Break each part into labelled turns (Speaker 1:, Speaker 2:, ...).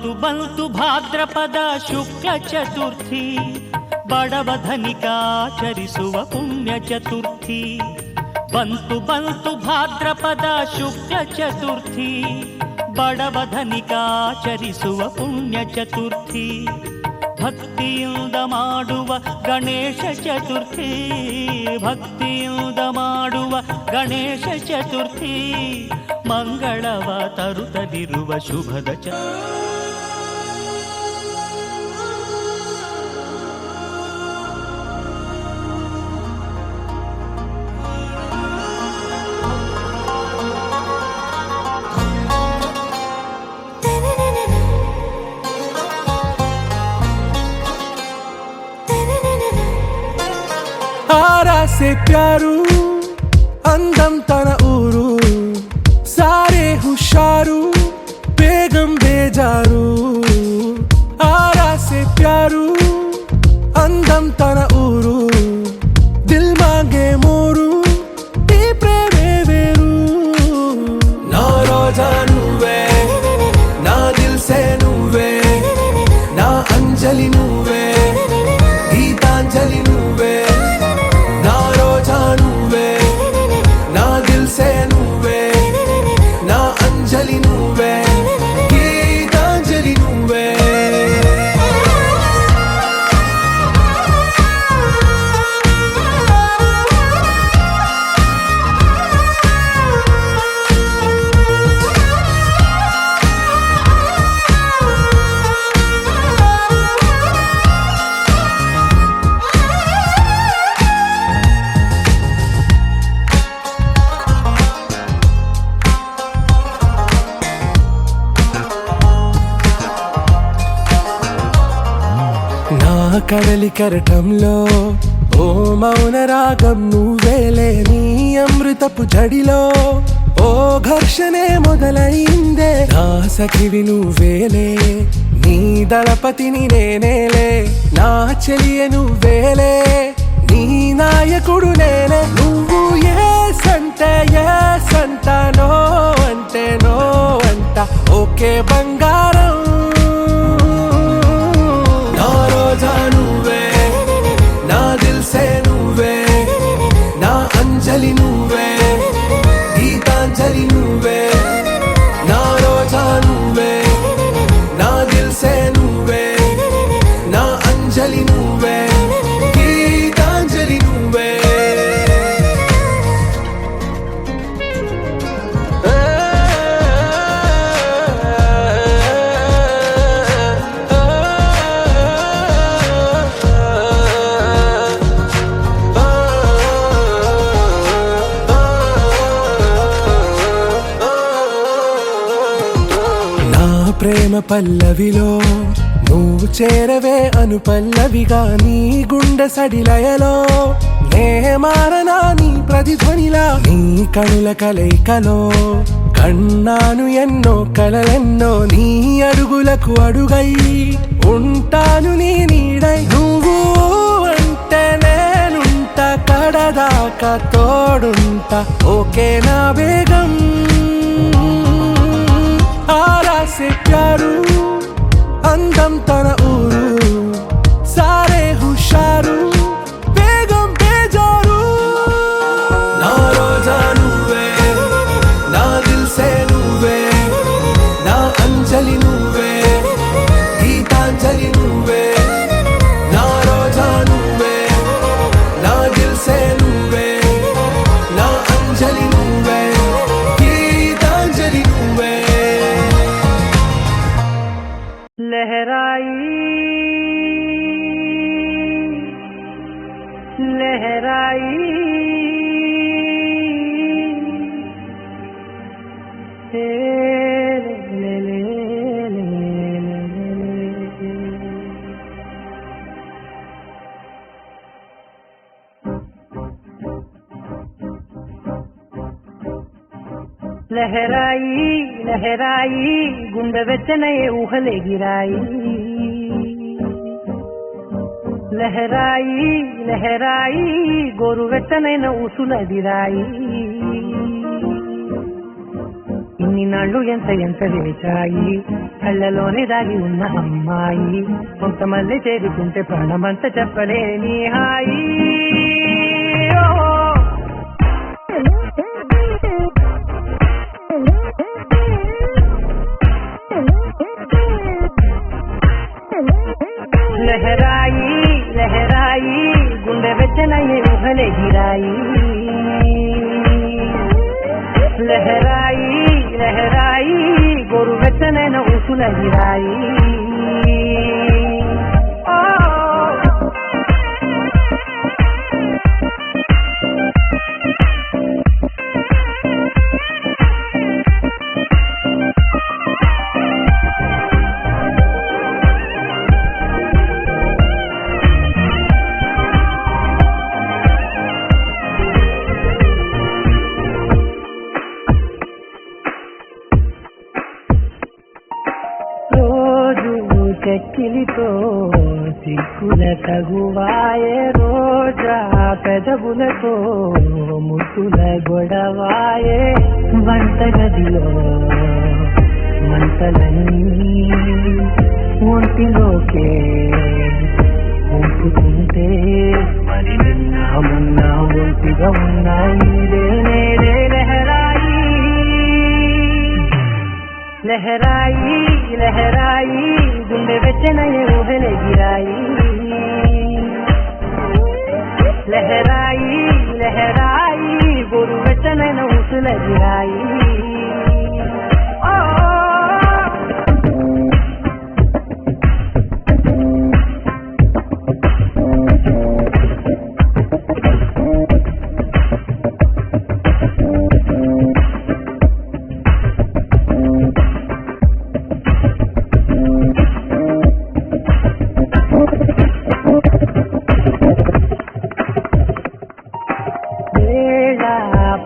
Speaker 1: ಬಂತು ಬಂತು ಭಾದ್ರಪದ ಶುಕ್ಲ ಚತುರ್ಥಿ, ಬಡವ ಧನಿಕಾಚರಿಸುವ ಪುಣ್ಯ ಚತುರ್ಥಿ. ಬಂತು ಬಂತು ಭಾದ್ರಪದ ಶುಕ್ಲ ಚತುರ್ಥಿ, ಬಡವ ಧನಿಕಾಚರಿಸುವ ಪುಣ್ಯ ಚತುರ್ಥಿ. ಭಕ್ತಿಯಿಂದ ಮಾಡುವ ಗಣೇಶ ಚತುರ್ಥಿ, ಭಕ್ತಿಯಿಂದ ಮಾಡುವ ಗಣೇಶ ಚತುರ್ಥಿ, ಮಂಗಳವ ತರುತ್ತಲಿರುವ ಶುಭದ ಚತುರ್ಥಿ.
Speaker 2: आरा से प्यारू అందం తన ఊరు, సారే హుషారు బేగం బేజారు. ఆరా సే ప్యారు అందం తన ఊరు, దిల్ మాంగే మోరు ఈ ప్రేమే వేరు. నా రోజా నువ్వే, నా దిల్ సే నువ్వే, నా అంజలి నువ్వే, గీతాంజలి నువ్వే. నా రోజా నువ్వే, నా దిల్ సే నువ్వే, నా అంజలి నువ్వే, గీతాంజలి నువ్వే. కడలి కరటంలో ఓ మౌన రాగం నువ్వేలే, నీ అమృతపు జడిలో ఓ ఘర్షణే మొదలైందే. నా సఖివి నువ్వేలే, నీ దళపతిని నేనేలే, నా చెలియ నువ్వేలే, నీ నాయకుడు నేనే. నువ్వు ఏ సంటే ఏ సంట, నో అంటే నో అంట, ఓకే బంగారం. నా రోజా నువ్వే, నా దిల్ సే నువ్వే, నా అంజలి నువ్వే, గీతాంజలి నువ్వే. నా రోజా నువ్వే, నా దిల్ సే నువ్వే, నా అంజలి నువ్వే, గీతాంజలి నువ్వే. ప్రేమ పల్లవిలో నువ్వు చేరవే అను పల్లవిగా, నీ గుండె సడిలయలో నే మారనా నీ ప్రతిధ్వనిలా. నీ కనుల కలయికలో కన్నాను ఎన్నో కలలెన్నో, నీ అడుగులకు అడుగై ఉంటాను నీ నీడై. నువ్వు అంటే నేనుంట కడదాకా తోడుంటా, ఓకే నా బేగం. ఆరా సే ప్యారు అందం తన ఊరు, సారే హుషారు బేగం బేజారు. నా రోజా నువ్వే, నా దిల్ సే నువ్వే, నా అంజలి నువ్వే, గీతాంజలి నువ్వే. నా రోజా నువ్వే, నా దిల్ సే నువ్వే, నా అంజలి నువ్వే, గీతాంజలి నువ్వే.
Speaker 3: लहराई लहराई ले ले ले ले लहराई लहराई गुंडे వెచ్చనయే ఊహలే గిరాయి. లహరాయి లహరాయి గోరు వెచ్చనైన ఉసులదిరాయి. ఇన్ని ఇన్ని నాళ్ళు ఎంత ఎంత వేచాయి కళ్ళలోనే దాగి ఉన్న అమ్మాయి కొంతమంది చేరుకుంటే ప్రాణమంతా చెప్పలేని హాయి ఓ. లహరాయి లహరాయి గుండె వెచ్చనయ్యే ఊహలే గిరాయి లహరాయి లహరాయి గోరు వెచ్చనైన ఊసుల గిరాయి చెక్కిలితో సిక్కుల తగువాయే రోజా పెదవులతో ముక్కుల గొడవాయే వంటగదిలో మంటలన్నీ ఒంటిలోకే ఉంపుతుంటే మరి నిన్న మొన్న ఒంటిగా ఉన్నాయి నేనే లహరాయి లహరాయి లహరాయి గుండె వెచ్చనయ్యే ఊహలే గిరాయి లహరాయి లహరాయి గోరు వెచ్చనైన ఊసుల గిరాయి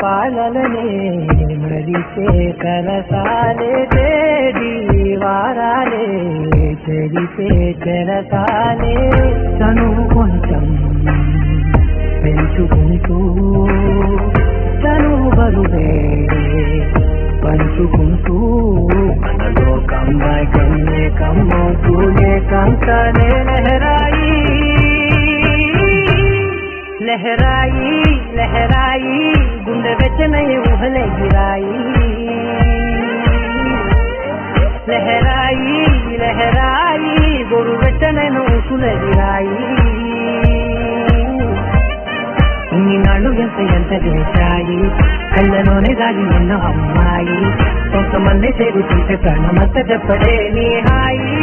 Speaker 3: పాలలనే మరిచే కరసాలే తేడి వారాలే చెరిపే చెరసాలే తను కొంచెం పెంచుకుంటూ తను బరువే పంచుకుంటూ మనలో కమ్మాయి కమ్మే కమ్మవుతూనే కంకనే లహరాయి లహరాయి లహరాయి గుండె వెచ్చనయ్యే ఊహలే గిరాయి లహరాయి లహరాయి గోరు వెచ్చనైన ఊసుల గిరాయి ఇన్ని నాళ్ళు ఎంత ఎంత వేశాయి కళ్ళలోనే దాగి ఉన్న అమ్మాయి కొంతమంది చేరుకుంటే ప్రాణమంతా చెప్పలేని హాయి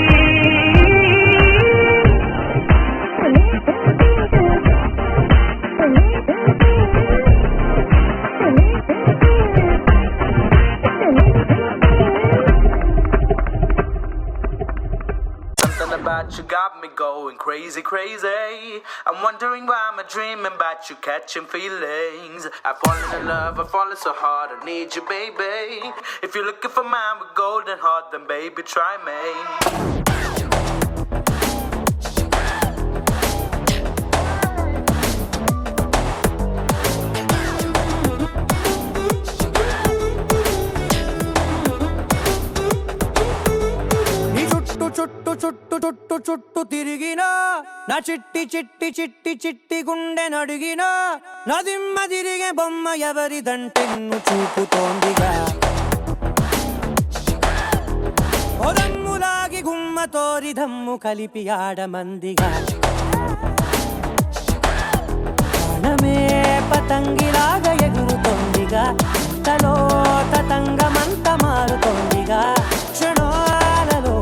Speaker 4: About you got me going crazy, crazy. I'm wondering why I'm dreaming about you catching feelings. I've fallen in love, I've fallen so hard, I need you, baby. If you're looking for mine with golden heart, then baby, try me.
Speaker 5: చుట్టు చుట్టు చుట్టు చుట్టు తిరిగినా నా చిట్టి చిట్టి చిట్టి చిట్టి గుండె నడిగినా నా దిమ్మ తిరిగే బొమ్మ ఎవరిదంటే నిన్ను చూపుతోందిగా ఒదమ్ములాగి గుమ్మతోరి దమ్ము కలిపి ఆడమందిగా ప్రాణమే పతంగిలాగా ఎగురుతోందిగా తలో తతంగమంత మారుతోందిగా క్షణాలలో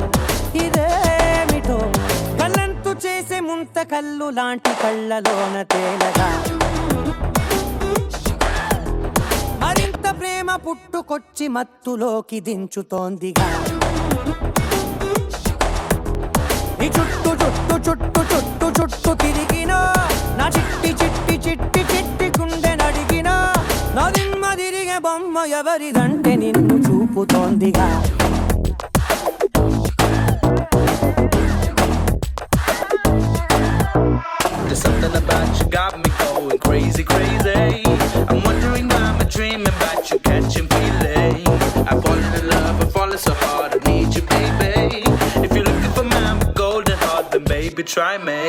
Speaker 5: ఇదేమిటో కళ్ళంతు చేసే ముంత కళ్ళు లాంటి కళ్ళలోన తేలగా మరింత ప్రేమ పుట్టుకొచ్చి మత్తులోకి దించుతోందిగా ఈ చుట్టు చుట్టు చుట్టు చుట్టు చుట్టు తిరిగినా నా చిట్టి చిట్టి చిట్టి చిట్టి గుండె నడిగినా నా దిమ్మ తిరిగే బొమ్మ ఎవరిదంటే నిన్ను చూపుతోందిగా
Speaker 4: There's something about you got me going crazy, crazy. I'm wondering why I'm dreaming about you catching feelings. I've fallen in try me.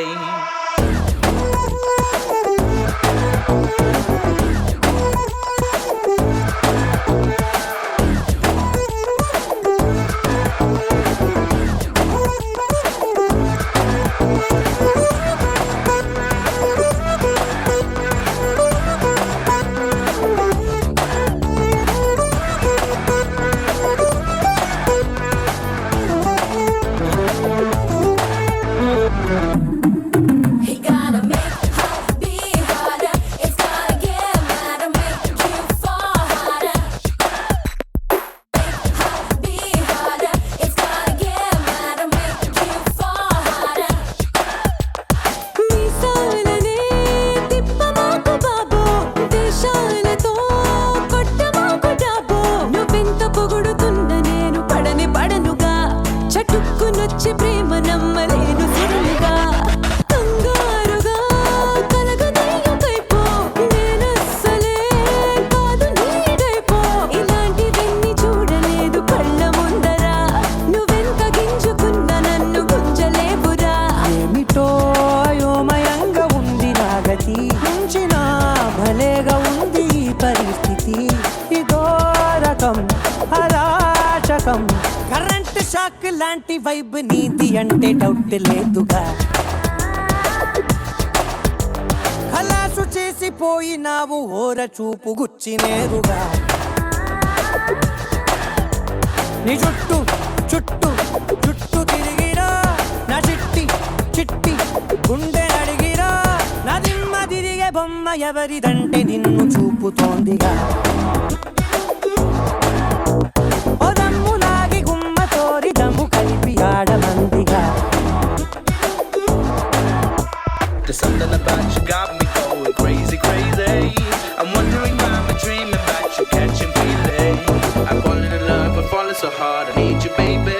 Speaker 6: He gotta make her be harder. It's gotta get madder, make you fall harder. Make her be harder. It's gotta get madder, make you fall harder. మీసాలనే తిప్పమాకు బాబో, దేశాలతో కొట్టమాకు డాబో. నువ్వెంత పొగుడుతున్న నేను పడనుగా, చటుక్కునొచ్చి ప్రేమ నమ్మలేను సురులుగా. కంగారుగా కలగనయ్యకైపో, నేనస్సలే కాదు నీడైపో. ఇలాంటివన్నీ చూడలేదు కళ్ళ ముందర, నువ్వెంత గింజుకున్న నన్ను గుంజలేవురా.
Speaker 5: ఏమిటో అయోమయంగా ఉంది నా గతి, ఉంచిన భలేగా ఉంది ఈ పరిస్థితి. ఇదో రకం అరాచకం, కరెంట్ షాక్ లాంటి వైబ్ నీది అంటే డౌట్ లేదుగా. ఖలాసు చేసిపోయినావు ఓర చూపు గుచ్చి నేరుగా. నీ చుట్టూ చుట్టూ చుట్టూ తిరిగిరా, నా చిట్టి చిట్టి గుండె అడిగిరా. నా దిమ్మ తిరిగే బొమ్మ ఎవరిదంటే నిన్ను చూపుతోందిగా. ఓ దమ్ములాగి గుమ్మ తోరి దమ్ము కలిపి ఆడమందిగా.
Speaker 4: There's something about you got me going crazy, crazy. I'm wondering why I'm dreaming about you, catching feelings. I'm falling in love, I'm falling so hard, I need you, baby.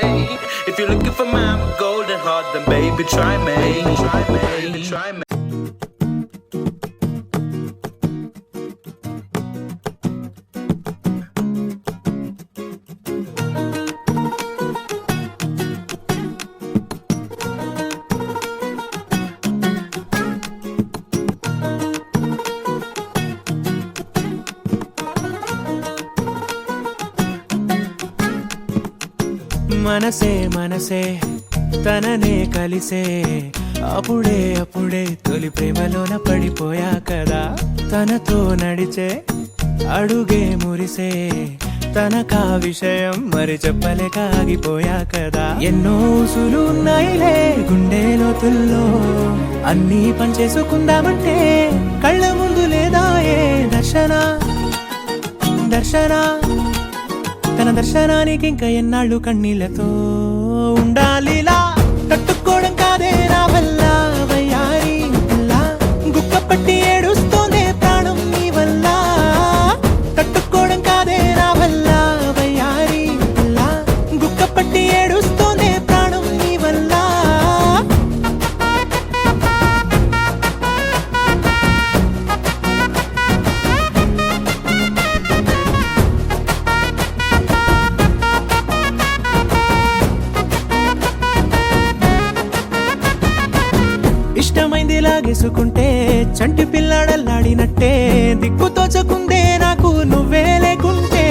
Speaker 4: If you're looking for my golden heart, then baby, try me. Try me, try me.
Speaker 2: మనసే మనసే తననే కలిసే, అప్పుడే అప్పుడే తొలి ప్రేమలోన పడిపోయా కదా. తనతో నడిచే అడుగే మురిసే, తనకా విషయం మరి చెప్పలేక ఆగిపోయా కదా. ఎన్నో ఊసులు ఉన్నాయిలే గుండె లోతుల్లో, అన్నీ పనిచేసుకుందామంటే కళ్ళ ముందు లేదా ఏ దర్శన దర్శన. తన దర్శనానికి ఇంకా ఎన్నాళ్ళు కన్నీళ్లతో ఉండాలిలా. తట్టుకోవడం కాదే నా వల్ల వయ్యారి పిల్ల, గుక్కపట్టి ఏడుస్తోందే ప్రాణం నీ వల్ల. తట్టుకోవడం కాదే నా వల్ల వయ్యారి పిల్ల, గుక్కపట్టి ఏడుస్తోందే ప్రాణం నీ వల్ల. ఇష్టమైంది లాగేసుకుంటే చంటి పిల్లాడల్లాడినట్టే, దిక్కు తోచకుందే నాకు నువ్వే లేకుంటే.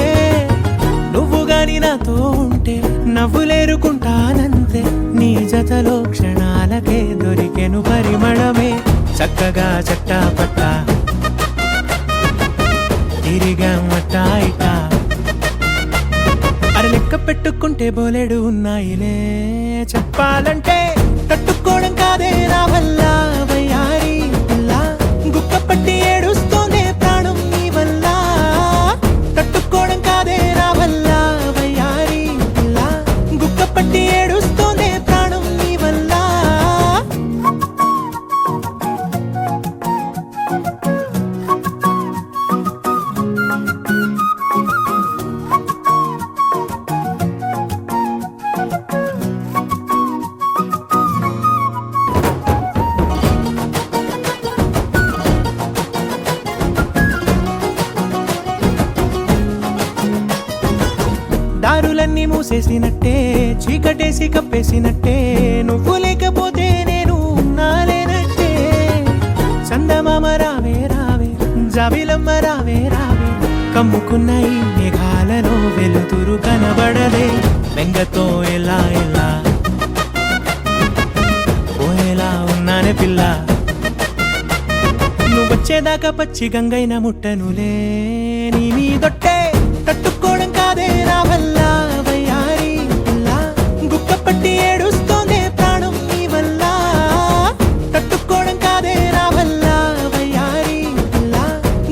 Speaker 2: నువ్వు గాని నాతో ఉంటే నవ్వులేరుకుంటానంతే, నీ జతలో క్షణాలకే దొరికెను పరిమళమే. చక్కగా చట్టా పట్టా తిరిగా మట్టా ఇటా, అరే లెక్క పెట్టుకుంటే బోలెడు ఉన్నాయిలే చెప్పాలంటే. తట్టుకోవడం కాదే నా వల్ల వయ్యారి పిల్ల, గుక్కపట్టి ఏడుస్తోందే ప్రాణం నీ వల్ల. తట్టుకోవడం కాదే నా వల్ల వయ్యారి పిల్ల, గుక్కపట్టి ఏడుస్తోందే ప్రాణం నీ వల్ల. దారులన్నీ మూసేసినట్టే, చీకటేసి కప్పేసినట్టే, నువ్వు లేకపోతే నేను జాబిలమ్మ రావే రావే, కమ్ముకున్న ఈ మేఘాలలో వెలుతురు కనబడదే. బెంగతో ఎలా ఎలా పోయేలా ఉన్నానే పిల్ల, నువ్వు వచ్చేదాకా పచ్చి గంగైన ముట్టనులే. నీ మీదొట్టే తట్టుకోవడం కాదే నా వల్ల వయ్యారి పిల్ల, గుక్క పట్టి ఏడుస్తోందే ప్రాణం నీ వల్ల. తట్టుకోవడం కాదే నా వల్ల వయ్యారి పిల్ల,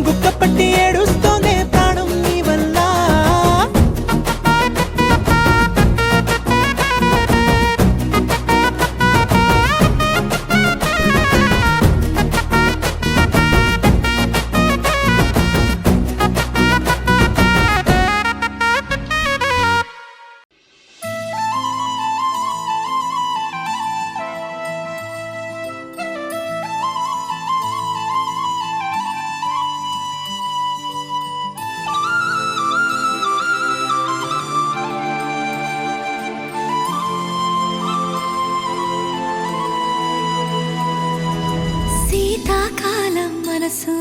Speaker 2: గుక్క పట్టి ఏడుస్తోందే ప్రాణం నీ వల్ల.
Speaker 6: శీతాకాలం మనసు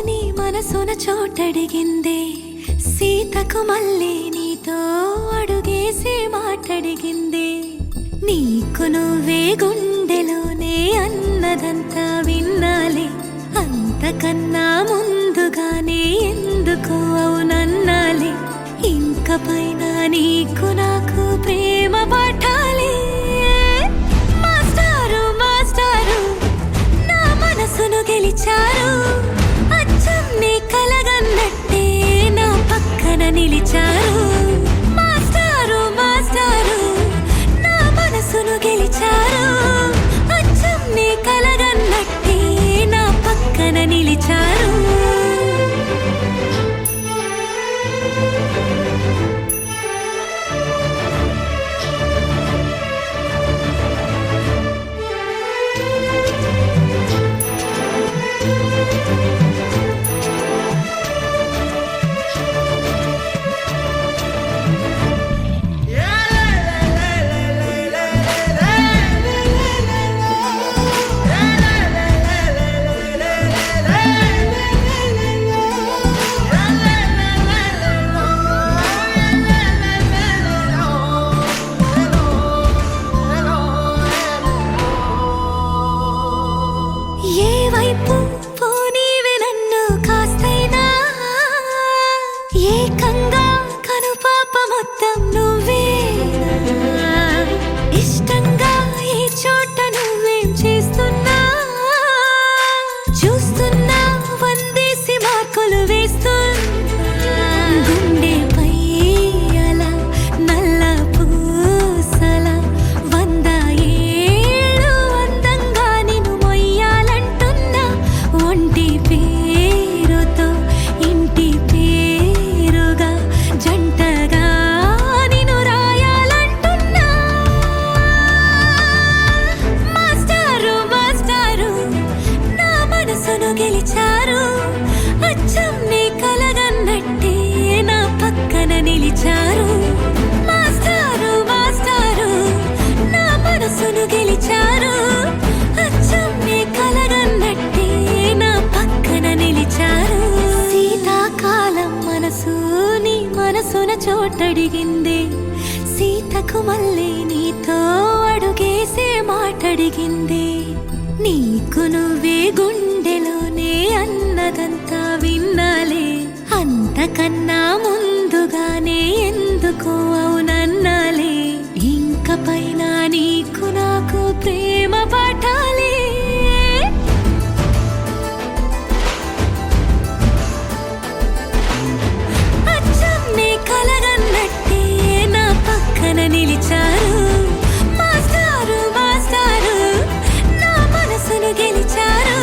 Speaker 6: నీ మనసున చోటడిగిందే, సీతకు మళ్ళీ నీతో అడుగేసి మాటడిగిందే. నీకు నువ్వే గుండెలోనే అన్నదంతా విన్నాలే, అంతకన్నా ముందుగానే ఎందుకు అవునన్నాలే. ఇంక పైన నీకు నాకు ప్రేమ పాఠాలే. మాస్టారు మాస్టారు నా మనసును గెలిచారు, అచ్చం నీ కలగన్నట్టే నా పక్కన నిలిచారు. మాస్టారు మాస్టారు నా మనసును గెలిచారు, అచ్చం నీ కలగన్నట్టే నా పక్కన నిలిచారు. ఏ వైపు పోనీవి నన్ను కాస్తైనా, ఏకంగా కనుపాప మొత్తం నువ్వేనా. ఇష్టంగా ఈ చోట నువ్వేం చేస్తున్నా, చూస్తున్నా వందేసి మార్కులు వేస్తున్నా. గుండెపై అలా నల్ల పూసల 100 ఏళ్ళు అందంగా నిన్ను మొయ్యాలంటున్నా. ఒంటి పేరుతో ఇంటి పేరుగా జంటగా నిన్ను రాయాలంటున్నా. మాస్టారు మాస్టారు నా మనసును గెలిచారు, అచ్చం నీ కలగన్నట్టే నా పక్కన నిలిచారు. మాస్టారు మాస్టారు నా మనసును గెలిచారు, అచ్చం నీ కలగన్నట్టే నా పక్కన నిలిచారు. శీతాకాలం మనసు నీ మనసున చోటడిగిందే, సీతకు మళ్ళీ నీతో అడుగేసే మాటడిగిందే. నీకు నువ్వే గుండెలోనే అన్నదంతా విన్నాలే, అంతకన్నా ముందుగానే ఎందుకు అవునన్నాలే. ఇంక పైన నీకు నాకు ప్రేమ పాఠాలే. అచ్చం నీ కలగన్నట్టే నా పక్కన నిలిచారు. మాస్టారు మాస్టారు నా మనసును గెలిచారు.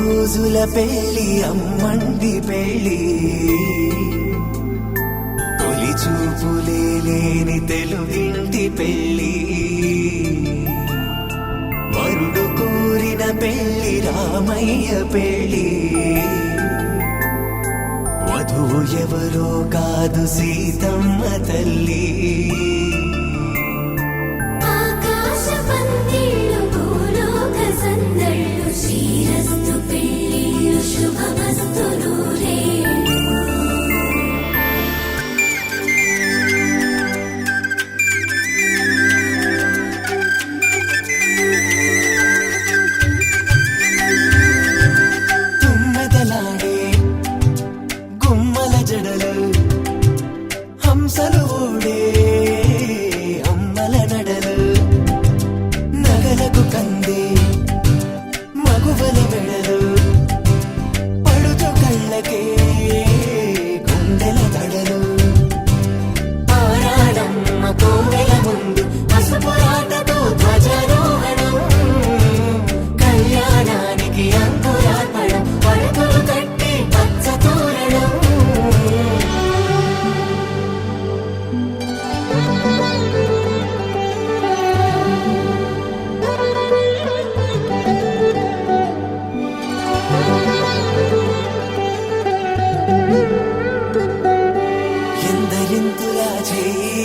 Speaker 2: రోజుల పెళ్ళి అమ్మంది పెళ్ళి, తొలి చూపులే లేని తెలుగింటి పెళ్ళి. వరుడు కోరిన పుట్టిన పెళ్లి రామయ్య పెళ్లి వధువు ఎవరో కాదు సీతమ్మ తల్లి
Speaker 6: ఆకాశ పందిళ్ళు భూలోక సందళ్ళు శ్రీరస్తు పెళ్ళిళ్ళు శుభమస్తు నూరేళ్ళు
Speaker 2: తుమ్మెదలాడే గుమ్మల జడలు హంసలు ఊడే అమ్మల నడలు నగలకు కంది మగువల మెడలు పడుచు కళ్ళకే గుండెల తడలు ఆరాడమ్మ కోవెల ముందు పసుపు రాటతో ధ్వజారోహణం కళ్యాణానికి అంకురార్పణం పడకలు కట్టి పచ్చ తోరణం ఎందరింతులా చేయి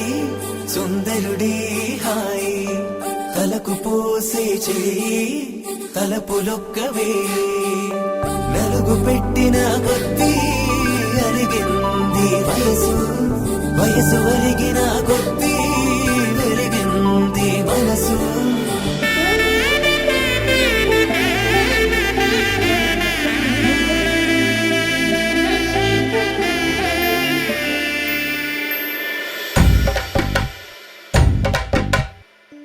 Speaker 2: సుందరుడి హాయి తలకు పోసే చేయి తలపులొక్కవే నలుగు పెట్టిన కొద్దీ అరిగింది వయసు వయసు అరిగిన కొద్దీ వెలిగింది మనసు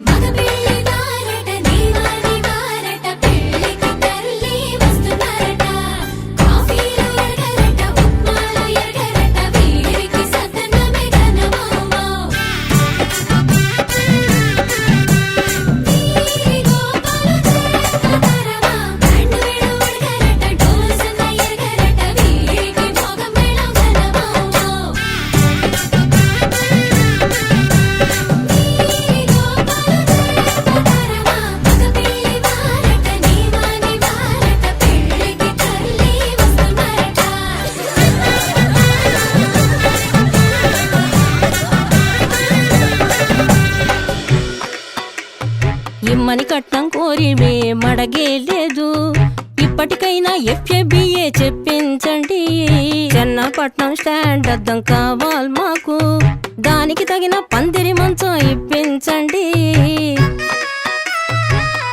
Speaker 6: మగ పెళ్ళి వారట నీవాని వారట పెళ్ళికి తల్లి వస్తున్నారట కాఫీలు ఎరగరట ఉప్మాలు ఎరగరట వీరికి సదనమే ఘనమౌమౌ ఈ గోపాలు చేస్తారమా బ్యాండ్ వేడు ఉడగరట డోలు సన్న ఎరగరట వీరికి భోగం మేళం ఘనమౌమౌ
Speaker 7: ఇమ్మని కట్నం కోరివే మడగే లేదు ఇప్పటికైనా ఎఫ్ఏబిఏ చెప్పించండి చెన్నపట్నం స్టాండ్ అద్దం కావాలి మాకు దానికి తగిన పందిరి మంచం ఇప్పించండి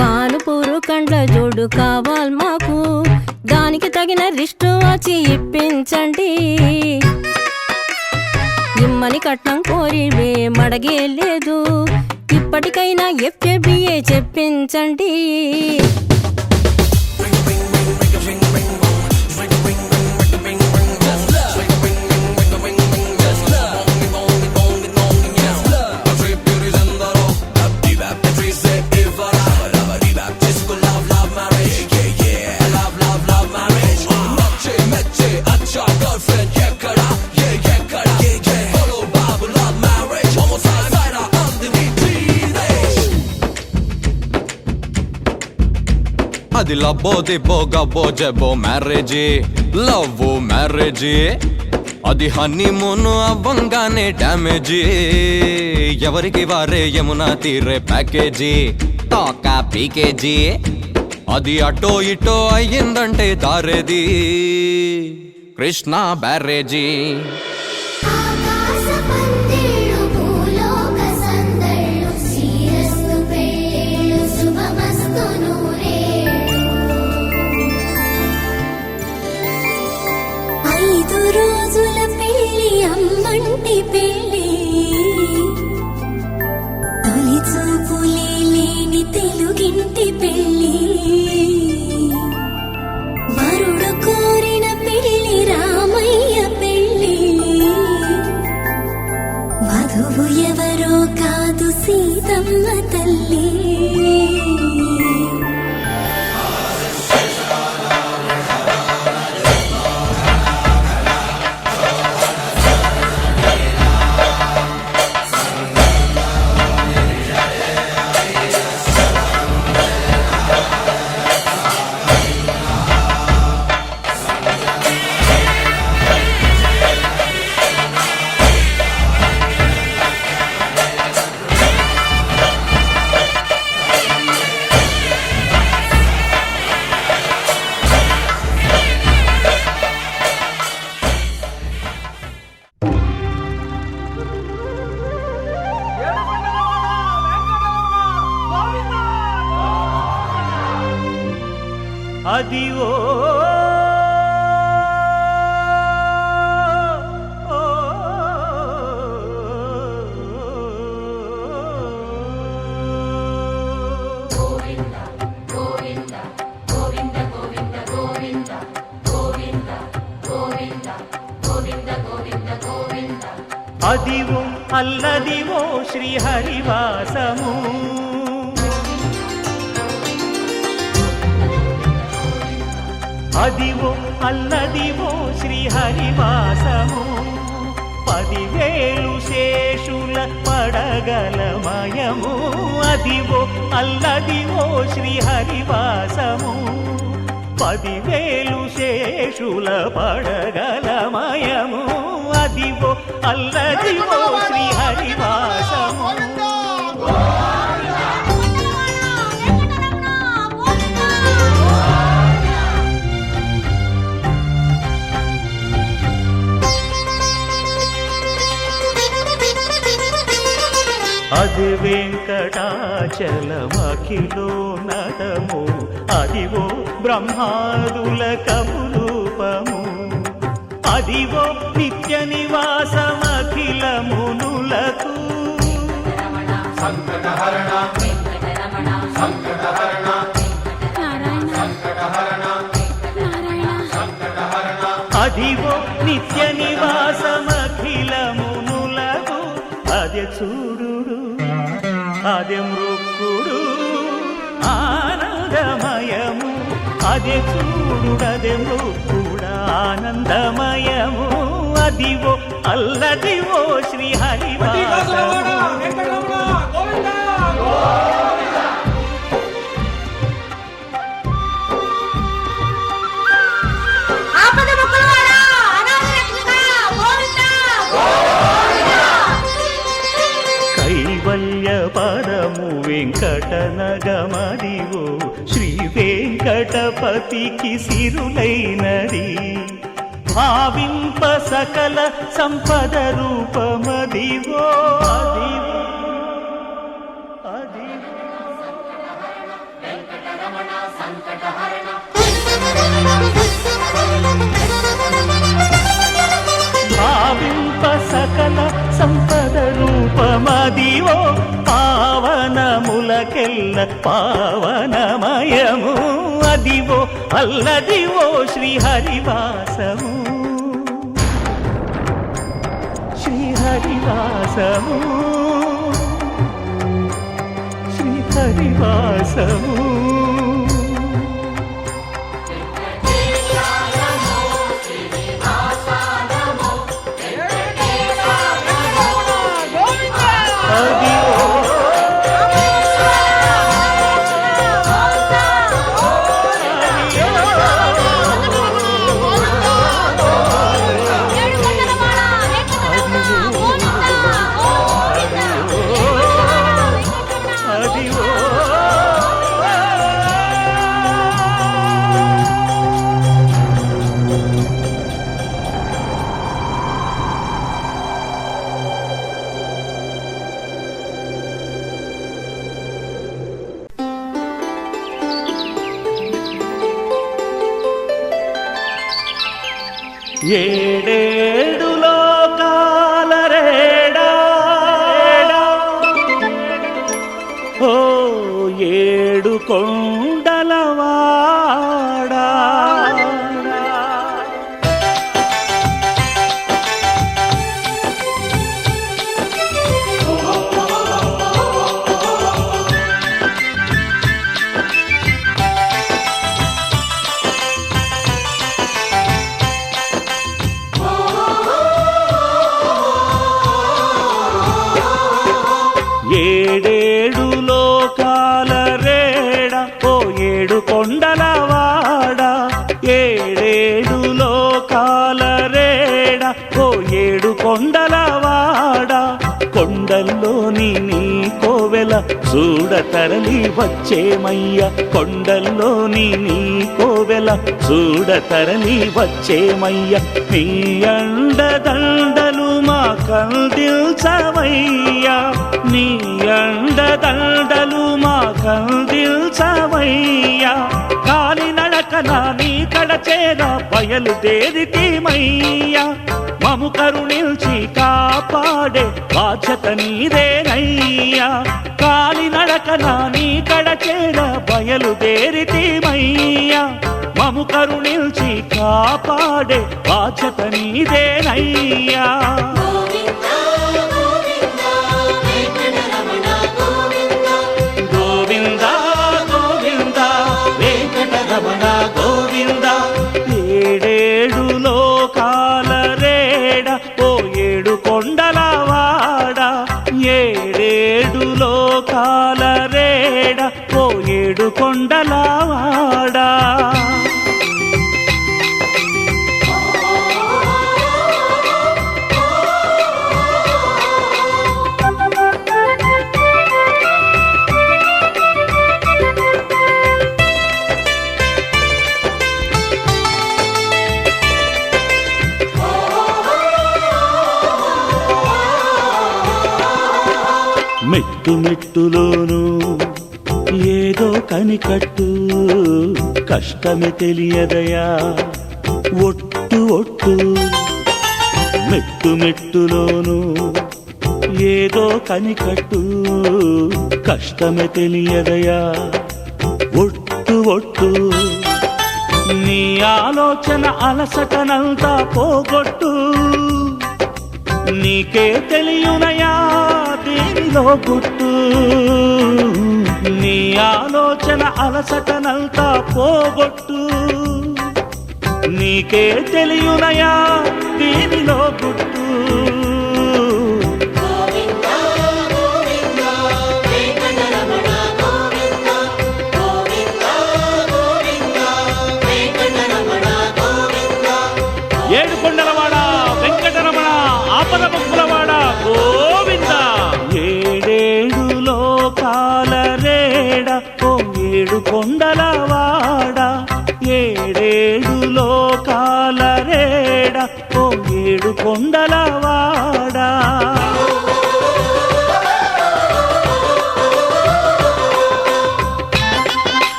Speaker 7: కానుపూరు కండ్ల జోడు కావాలి మాకు దానికి తగిన రిస్ట్ వాచి ఇప్పించండి ఇమ్మని కట్నం కోరివే మడగే లేదు ఇప్పటికైనా ఎఫ్ఏబిఏ చెప్పించండి
Speaker 8: అది లబ్బో దిబ్బో గబ్బో జబ్బో మ్యారేజీ లవ్ మ్యారేజీ అది హనీమూన్ అవ్వంగానే డ్యామేజీ ఎవరికి వారే యమునా తీరే ప్యాకేజీ టాకా పీకేజీ అది అటో ఇటో అయ్యిందంటే దారేది కృష్ణా బ్యారేజీ
Speaker 6: ఆకాశ పందిళ్ళు భూలోక సందళ్ళు శ్రీరస్తు పెళ్ళిళ్ళు శుభమస్తు నూరేళ్ళు 5 రోజుల పెళ్ళి అమ్మంటి పెళ్ళి తొలి చూపులే లేని తెలుగింటి పెళ్ళి వరుడు కోరిన పెళ్ళి రామయ్య పెళ్ళి వధువు ఎవరో కాదు సీతమ్మ తల్లి
Speaker 1: అదివో అదివో అల్లదివో శ్రీహరివాసము అదివో అల్లదివో శ్రీహరివాసము 10,000 శేషుల పడగలమయము అదివో అల్లదివో శ్రీహరివాసము 10,000 శేషుల పడగలమయము అదివో అల్లదివో శ్రీహరివాసము అది వెంకటాచలమఖిలో నటము అదివో బ్రహ్మాదుల కపురూపము అదివో నిత్య నివాసమఖిల మునులకు అదివో నిత్య నివాసమఖిల మునులకు అదే చూడు అదే మృక్కుడు ఆనందమయము అదే చూడుడదే మృక్కుడ ఆనందమయము అదివో అల్లదివో శ్రీహరివాసము కైవల్య పరము వెంకటనగమదివో శ్రీ వెంకటపతికి సిరులైనది భావింప సకల సంపద రూపమదివో అదివో అదివో భావింప సకల సంపద రూపమదివో పావనములకెల్ల పావనమయము అదివో అల్లదివో శ్రీహరివాసము శ్రీహరివాసము శ్రీహరివాసము ఏడేడు లోకాల రేడా ఓ ఏడు కొండలవాడా ఏడేడు లోకాల రేడ ఓ ఏడు కొండలవాడ ఏడేడు లోకాల రేడ ఓ ఏడు కొండలవాడ కొండల్లోని నీ కోవెల చూడ తరలి వచ్చేమయ్య కొండల్లోని నీ కోవెల చూడ తరలి వచ్చేమయ్య నీ అండదండలు మా కందిల్చవయ్యా నీ అండదండలు మా కందిల్చవయ్యా కాలి నడక నడకన నీ కడచేర బయలుదేరితీమయ్యా మము కరుణించి కాపాడే బాధ్యత నీదేనయ్యా కాలి నడకన నీ కడచేర బయలుదేరితీమయ్యా మము కరుణించి కాపాడే బాధ్యత నీదేనయ్యా గోవింద గోవింద వెంకటరమణ గోవింద ఏడేడు లోకాల రేడ ఓ ఏడు కొండలవాడ ఏడేడు లోకాల రేడ ఓ ఏడు కొండలవాడా మెట్టు మెట్టులోను ఏదో కనికట్టు కష్టమే తెలియదయా ఒట్టు ఒట్టు మెట్టు మెట్టులోను ఏదో కనికట్టు కష్టమే తెలియదయా ఒట్టు ఒట్టు నీ ఆలోచన అలసటనంతా పోగొట్టు నీకే తెలియనయా దేనిలో గుట్టు నీ ఆలోచన అలసటనంతా పోగొట్టు నీకే తెలియనయా దేనిలో గుట్టు ఏడు కొండలవాడ వెంకటరమణ ఆపద ముక్కులవాడ గోవింద ఏడేడు లోకాల రేడ ఓ ఏడు కొండలవాడ ఏడేడు లోకాల రేడ ఓ ఏడు కొండలవాడా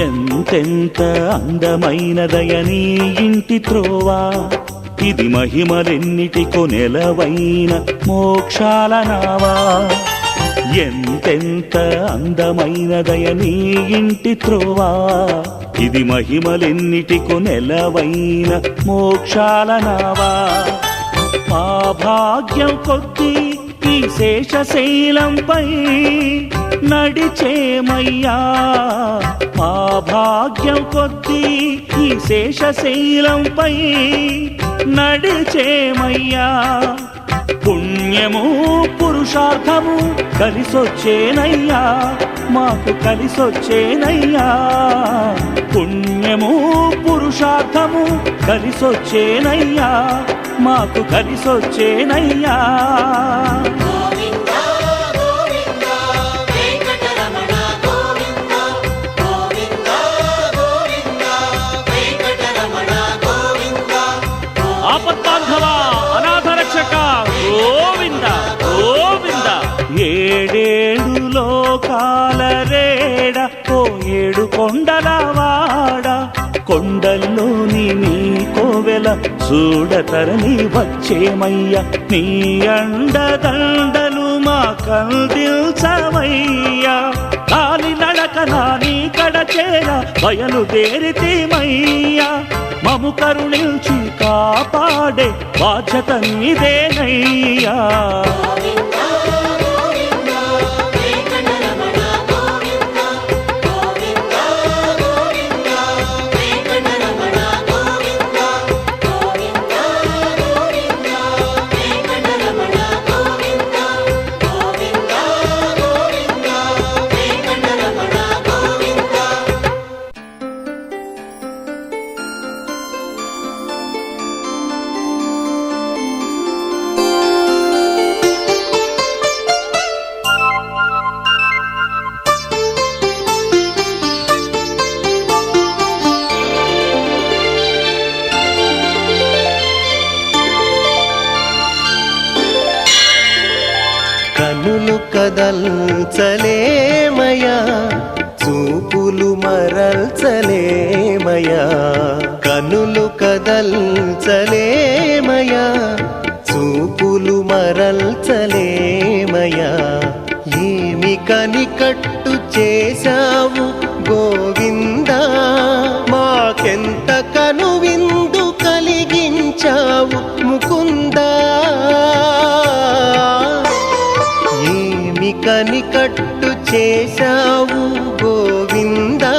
Speaker 1: ఎంతెంత అందమైనదయనీ ఇంటి త్రోవా ఇది మహిమలెన్నిటికో నెలవైన మోక్షాల నావా ఎంతెంత అందమైనదయనీ ఇంటి త్రోవా ఇది మహిమలెన్నిటికో నెలవైన మోక్షాల నావా మా భాగ్యం కొద్దీ ఈ శేషశైలంపై నడిచేమయ్యా మా భాగ్యం కొద్దీ ఈ శేషశైలంపై నడిచేమయ్యా పుణ్యము పురుషార్థము కలిసొచ్చేనయ్యా మాకు కలిసొచ్చేనయ్యా పుణ్యము పురుషార్థము కలిసొచ్చేనయ్యా మాకు కలిసొచ్చేనయ్యా ఆపద్బాంధవ అనాథ రక్షక గోవింద గోవింద ఏడేడు లోకాల రేడ ఓ ఏడు కొండలవాడ కొండల్లోని నీ కోవెల చూడతరని వచ్చేమయ్య నీ అండదండలు మా కందిల్చవయ్యా కాలి నడకన నీ కడచేర బయలుదేరితీమయ్యా మము కరుణించి కాపాడే బాధ్యత నీదేనయ్యా
Speaker 9: కనులు కదల్చలేమయా చూపులు మరల్చలేమయా కనులు కదల్చలేమయా చూపులు మరల్చలేమయా ఏమి కనికట్టు చేశావు గోవిందా మాకెంత కనువిందు కలిగించావు ముకుందా ఏమి కనికట్టు చేశావు గోవిందా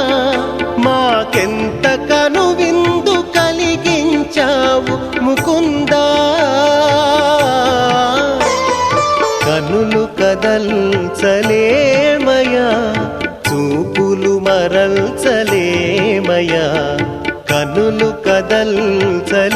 Speaker 9: మాకెంత కనువిందు కలిగించావు ముకుందా కనులు కదల్చలేమయా చూపులు మరల్చలేమయా కనులు కదల్చలేమయా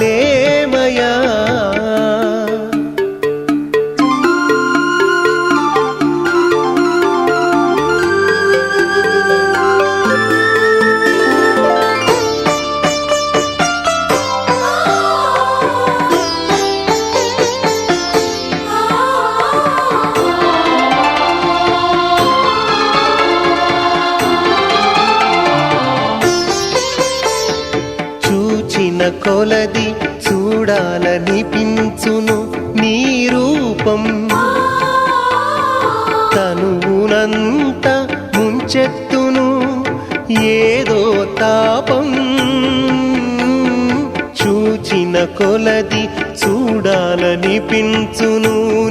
Speaker 9: కొలది చూడాలనిపించును నీ రూపం తనువునంత ముంచెత్తును ఏదో తాపం చూచిన కొలది చూడాలనిపించును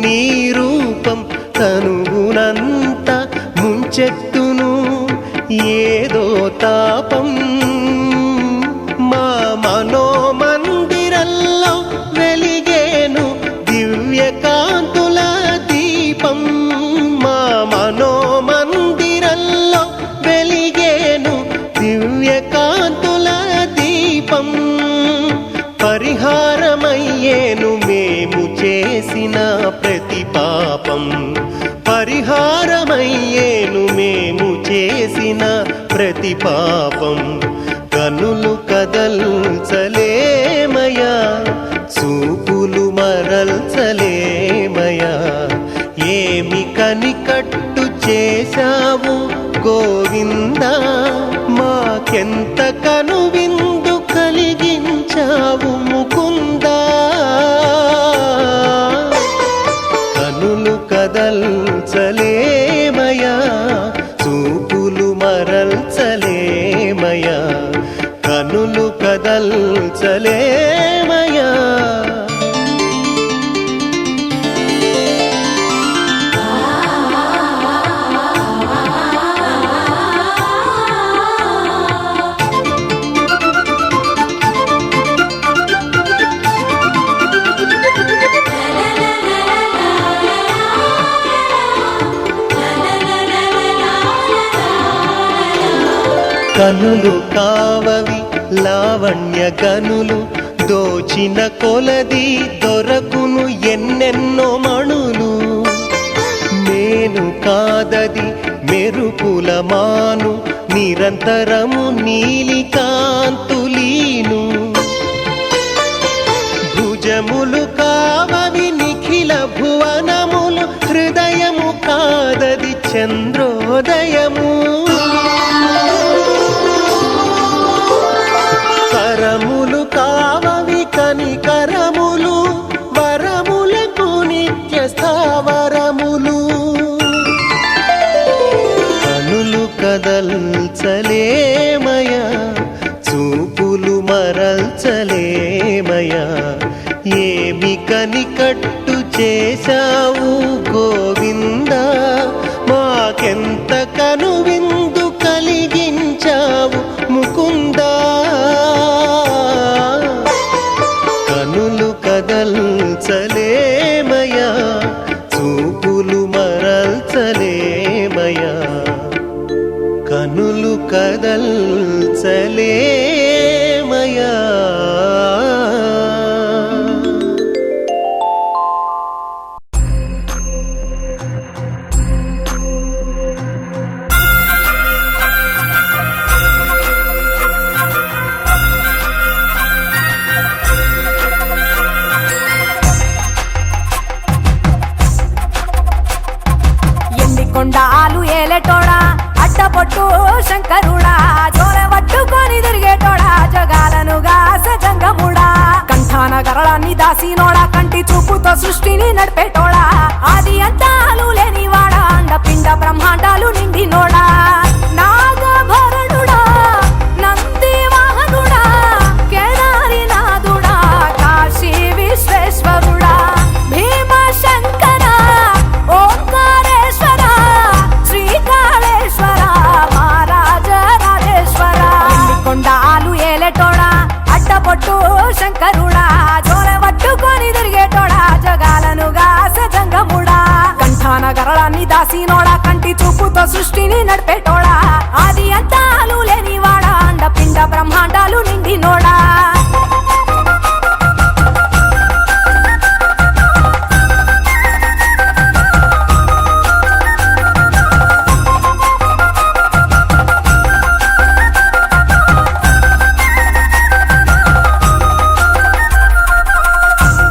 Speaker 9: నీ రూపం తనువునంత ముంచెత్తును ఏదో తాపం మా మనోమందిరల్లో వెలిగేను దివ్యకాంతుల దీపం మా మనోమందిరల్లో వెలిగేను దివ్యకాంతుల దీపం పరిహారమయ్యేను మేము చేసిన ప్రతి పాపం పరిహారమయ్యేను మేము చేసిన ప్రతి పాపం కనులు కదల్చలేమయా చూపులు మరల్చలేమయా ఏమి కనికట్టు చేశావు గోవిందా మాకెంత కనువిందు కలిగించావు ముకుందా కనులు కదల్చలేమయా చూపులు మరల్చలేమయా కనులు కదల్చలేమయా కనులు కావవి లావణ్య గనులు దోచిన కొలది దొరకును ఎన్నెన్నో మణులు నేను కాదది మెరుపుల మాను నిరంతరము నీలి కాంతులీను భుజములు కావవి నిఖిల భువనములు హృదయము కాదది చంద్రోదయము కరములు కావవి కనికరములు వరములకు నిత్య స్థావరములు కనులు కదల్చలేమయా చూపులు మరల్చలేమయా ఏమి కనికట్టు చేశావు గోవిందా మాకెంత కనువిందు కలిగించావు ముకుందా కనులు కదల్చలేమయా చూపులు మరల్చలేమయా కనులు కదల్చలేమయా
Speaker 6: సృష్టిని నడిపేటోడా ఆది అంతాలు లేనివాడా అండపిండ బ్రహ్మాండాలు నిండినోడా నాగభరణుడా నంది వాహనుడా కేదారి నాథుడా కాశీ విశ్వేశ్వరుడా భీమ శంకర ఓంకారేశ్వర శ్రీకాళేశ్వర మహారాజ రాజేశ్వర కొండాలు ఏలేటోడా అడ్డపొట్టు శంకరుడా జోర పట్టుకొని తిరిగేటోడా జగాలను గాసె జంగముడా కంఠాన గరళాన్ని దాసినోడా కంటి చూపుతో సృష్టిని నడిపేటోడా ఆది అంతాలు లేనివాడా అండపిండ బ్రహ్మాండాలు నిండినోడా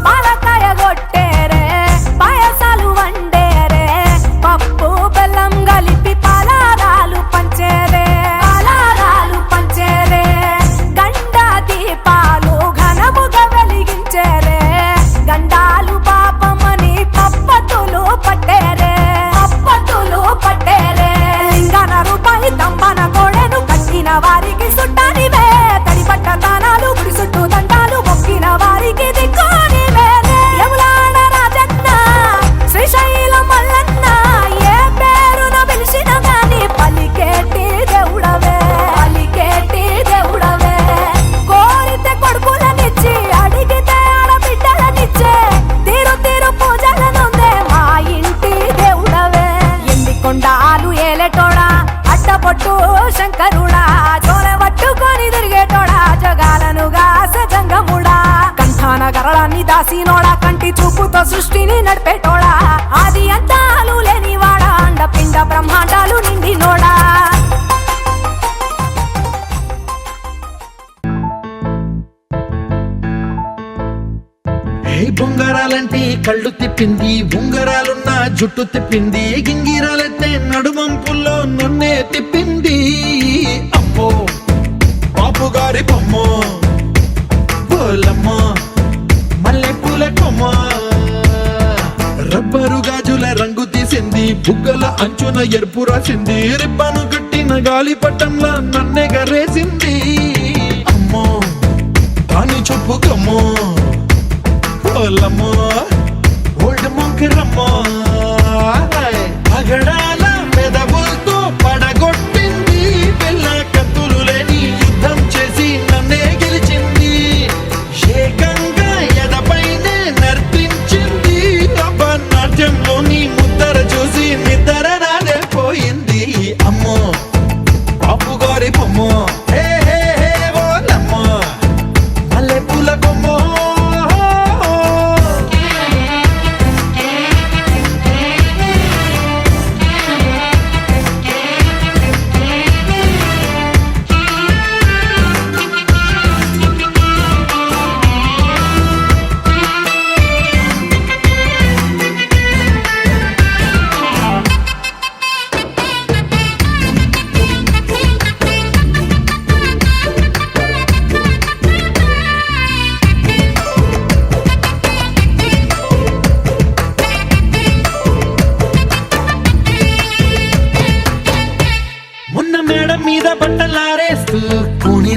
Speaker 6: పాలకాయ గొట్టేరే పాయసాలు వండేరే పప్పు బెల్లం కలిపి పలారాలు పంచేరే గండ దీపాలు ఘనముగా వెలిగించేరే గండాలు పాపమని పప్పతులు పట్టేరే లింగన రూపాయి తంబన గోడెను కట్టిన వారికి సుట్టానివే తడిపట్ట దానాలు గుడి చుట్టూ దండాలు మొక్కిన వారికి దిక్కునివే యములాడ రాజన్న శ్రీశైలం మల్లన్న ఏ పేరున పిలిచిన గాని పలికేటి దేవుడవే కోరితే కొడుకులనిచ్చి అడిగితే ఆడబిడ్డలనిచ్చే తీరు పూజలనుందే మా ఇంటి దేవుడవే ఎండి కొండాలు ఏలేటోడా అడ్డపొట్టు శంకరుడా జోల పట్టుకొని తిరిగేటోడా జగాలను గాసె జంగముడా కంఠాన గరళాన్ని దాసినోడా కంటి చూపుతో సృష్టిని నడిపేటోడా ఆది అంతాలు లేనివాడా అండపిండ బ్రహ్మాండాలు నిండినోడా
Speaker 10: బొంగరాలంటే కళ్ళు తిప్పింది ఉంగరాలున్న జుట్టు తిప్పింది గింగిరాలైతే నడుమంపుల్లో నన్నే తిప్పింది అమ్మో బాపు గారి బొమ్మ బోలమ్మ మల్లె పూల కొమ్మ రబ్బరు గాజుల రంగు తీసింది బుగ్గల అంచున ఎరుపు రాసింది రిబ్బను కట్టిన గాలి పట్టంలా నన్నే గరేసింది అమ్మో దాని చెప్పు కమ్మో ఓలమ్మో ఓల్డ్ మొంకరమ్మో పగడాల మెదవులతో పడగొట్టింది పిల్ల కత్తులు లేని యుద్ధం చేసి నన్నే గెలిచింది ఏకంగా ఎడపైనే నర్తించింది నాట్యంలోని ముద్దర చూసి నిద్ర నాదే పోయింది అమ్మో బాపు గారి బొమ్మో హే హే హే ఓలమ్మో మల్లె పూల కొమ్మో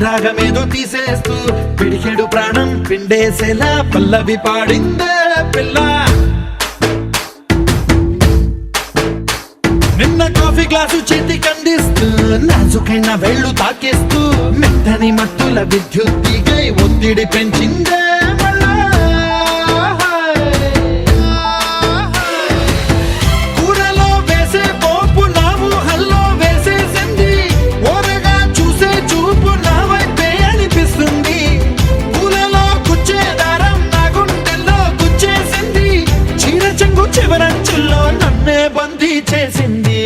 Speaker 10: రాగమేదో తీసేస్తూ పిడికెడు ప్రాణం పిండేసేలా పల్లవి పాడిందే పిల్ల నిన్న కాఫీ గ్లాసు చేతి కందిస్తూ నాజుకైన వేళ్ళు తాకేస్తూ మెత్తని మత్తుల విద్యుత్ తీగై ఒత్తిడి పెంచిందే కూరలో వేసే పోపు నా ఊహల్లో వేసేసింది ఓరగా చూసే చూపు నా వైపే అనిపిస్తుంది పూలలో గుచ్చే దారం నా గుండెల్లో గుచ్చేసింది చీర చెంగు చివరంచుల్లో నన్నే బందీ చేసింది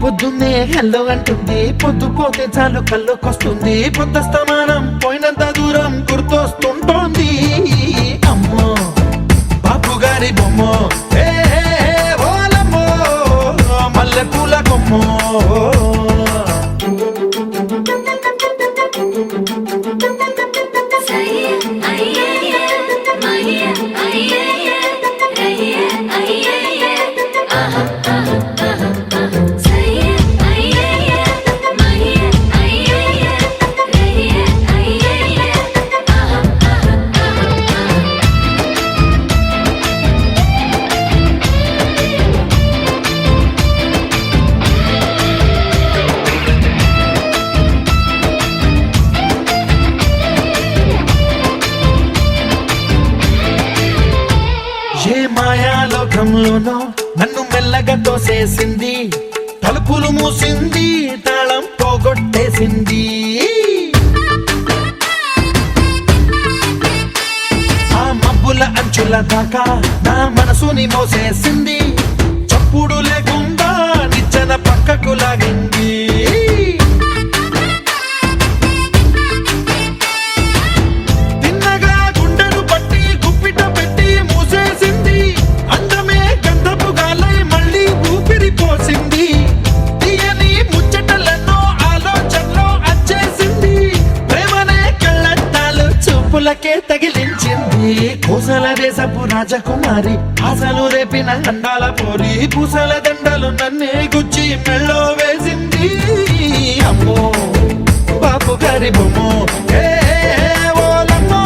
Speaker 10: పొద్దున్నే హెల్లో అంటుంది పొద్దు పోతే చాలు కళ్ళొకొస్తుంది పొద్దస్తమానం పోయినంత దూరం గుర్తొస్తుంటోంది అమ్మో బాపు గారి బొమ్మో ఓలమ్మో మల్లె పూల కొమ్మో
Speaker 6: Say it, aye, aye, aye, aye, aye, aye, aye.
Speaker 10: క్షణంలోనో నన్ను మెల్లగా తోసేసింది, తలుపులు మూసింది, తాళం పోగొట్టేసింది. ఆ మబ్బుల అంచుల దాకా నా మనసుని మోసేసింది, చప్పుడు లేకుండా నిచ్చెన పక్కకు లాగింది. తిన్నగా గుండెను పట్టి గుప్పిట పెట్టి మూసేసింది, అందమే గంధపు గాలై మళ్ళీ ఊపిరి పోసింది. తీయని ముచ్చటలెన్నో ఆలోచనలో అచ్చేసింది, ప్రేమనే కళ్ళద్దాలు చూపులకే తగిలించింది. పూసల దేశపు రాజకుమారి, ఆశలు రేపిన అండాల పోరి, పూసల దండలు నన్నే గుచ్చి మెళ్ళో వేసింది. అమ్మో బాపు గారి బొమ్మో, ఏ ఓలమ్మో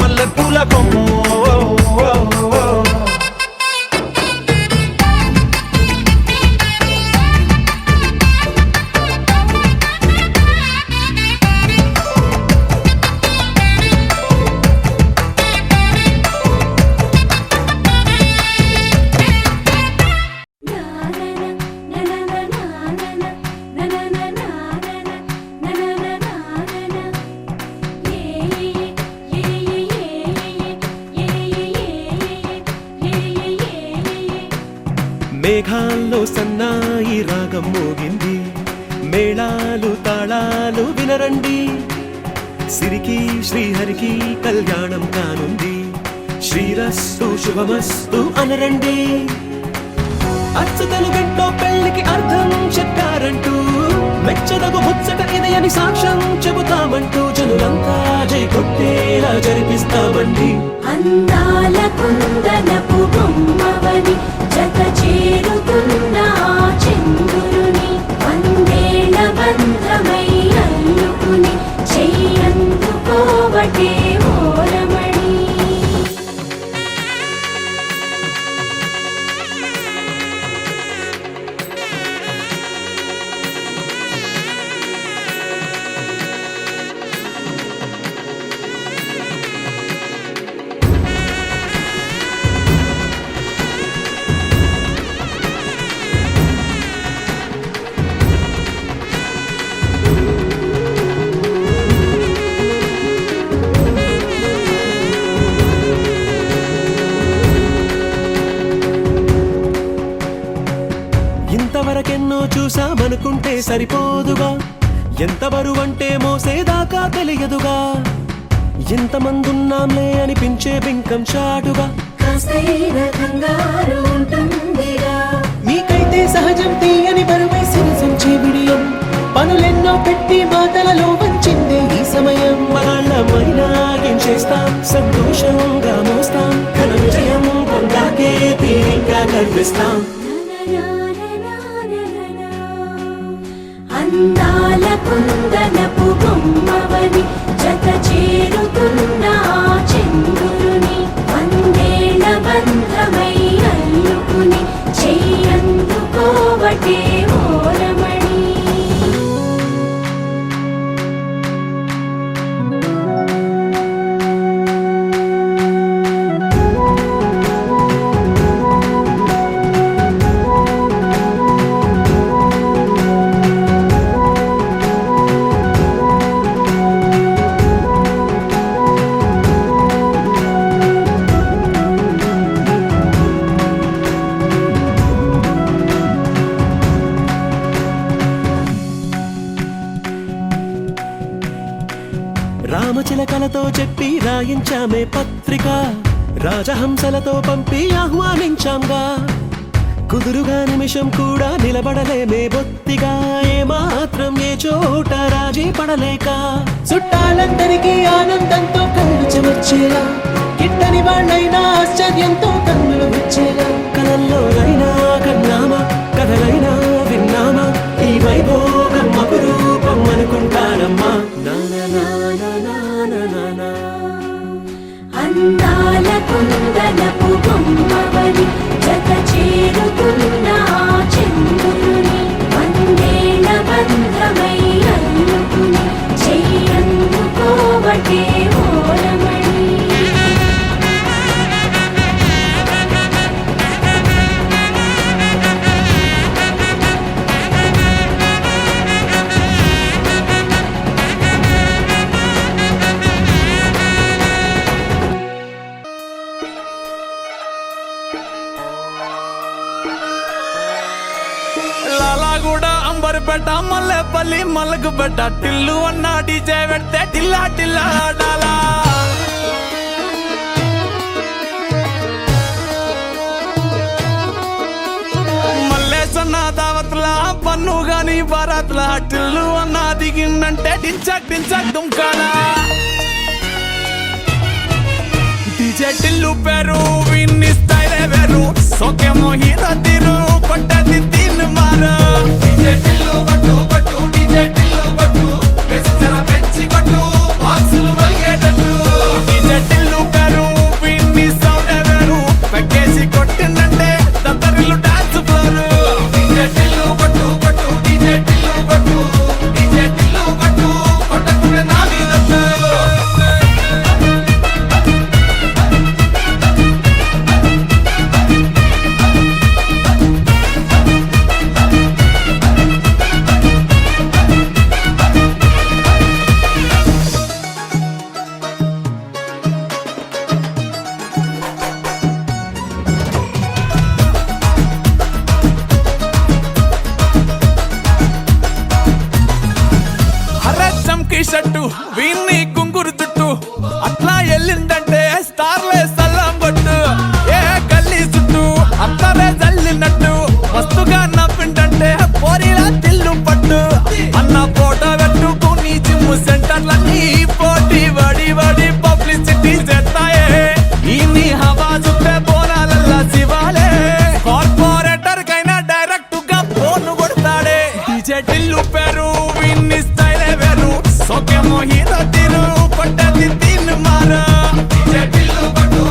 Speaker 10: మల్లె పూల కొమ్మో.
Speaker 2: మేఘాల్లో సన్నాయి రాగం మోగింది, మేళాలు తాళాలు వినరండి, సిరికి శ్రీహరికి కళ్యాణం కానుంది, శ్రీరస్తు శుభమస్తు అనరండి. అచ్చతలు గంటో పెళ్లికి అర్థం చెప్పారంటూ, మెచ్చదగు ముచ్చట ఇది అని సాక్ష్యం చెబుతామంటూ, జనులంతా జై కొట్టేలా జరిపిస్తామండి.
Speaker 6: అందాల కుందనపు బొమ్మవని జత చేరుతున్న చంద్రుని, వందేళ్ల బంధమై అల్లుకుని చెయ్యందుకోవటే ఓరమణి.
Speaker 2: ఇంతవరకెన్నో చూసామనుకుంటే సరిపోదుగా, ఎంత బరువంటే మోసేదాకా తెలియదుగా, ఇంతమందున్నాంలే అనిపించే బింకం చాటుగా,
Speaker 6: కాస్తైన కంగారు ఉంటుందిగా.
Speaker 2: మీకైతే సహజం తీయని బరువై సిరిసంచే విడియం, పనులెన్నో పెట్టి మాటలలో వంచిందే ఈ సమయం. మనాళ్ళమైనా ఏం చేస్తాం, సంతోషంగా మోస్తాం, ఘన విజయం పొందాకే తీరిగ్గా కనిపిస్తాం.
Speaker 6: అందాల కుందనపు బొమ్మవని జత చేరుతున్న చంద్రుని, వందేళ్ల బంధమై అల్లుకుని చెయ్యందుకోవటే ఓరమణి.
Speaker 2: రామచిలకలతో చెప్పి రాయించామే పత్రిక, రాజహంసలతో పంపి ఆహ్వానించాంగా, కుదురుగా నిమిషం కూడా నిలబడలేమే బొత్తిగా, ఏమాత్రం ఏ చోట రాజీ పడలేక, చుట్టాలందరికీ ఆనందంతో కళ్ళు చెమర్చేలా, గిట్టని వాళ్ళైనా ఆశ్చర్యంతో కన్నులు వచ్చేలా, కలల్లోనైనా కన్నామా, కథలైనా విన్నామా, ఈ వైభోగం అపురూపం అనుకుంటానమ్మా.
Speaker 6: అందాల కుందనపు బొమ్మవని జత చేరుతున్న చంద్రుని, వందేళ్ల బంధమై అల్లుకుని చెయ్యందుకోవటే ఓరమణి.
Speaker 5: తాడేపల్లి మలగు బెట్ట టిల్లు అన్న డీజే పెడితే టిల్లా టిల్లా ఆడాలా మల్లేసన్న దావత్లా పన్ను గాని బారాత్లా టిల్లు అన్న దిగిందంటే డించక్ డించక్ దుంకాలా డీజే టిల్లు పేరు విన్ని స్టైలే వేరు సోకేమో హీరో తీరు కొట్టది తీన్ మారు డీజే టిల్లు కొట్టు కొట్టు డీజే టిల్లు కొట్టు వెచ్చర పెంచి కొట్టు బాక్సులు మలిగేటట్టు డీజే టిల్లు పేరు విన్ని సౌండ్ వేరు పెక్కేసి కొట్టిందంటే దత్తరిల్లు డాన్స్ ఫ్లోర్ డీజే టిల్లు కొట్టు కొట్టు డీజే టిల్లు కొట్టు డీజే టిల్లు కొట్టు కొట్టకునే నా మీదట్టు షట్టు వీన్ని కుంగురు చుట్టూ అట్లా ఎల్లిందంటే స్టార్లే సల్లం కొట్టు ఏ గల్లీ చుట్టూ అట్లనే జల్లినట్టు మస్తుగా నవ్విందంటే పోరిలా తిల్లు పట్టు అన్న ఫోటో పెట్టుకుని జిమ్ సెంటర్లన్నీ పోటీ వడి వడి పబ్లిసిటీ చేస్తాయే ఈ హవా చుట్టే బోనాలల్లా శివాలే కార్పొరేటర్ కైనా డైరెక్ట్ గా ఫోన్ కొడతాడే డీజే టిల్లు పేరు విన్ని స్టైలే వేరు సోకేమో హీరో తీరు కొట్టది తీన్ మారు డీజే టిల్లు కొట్టు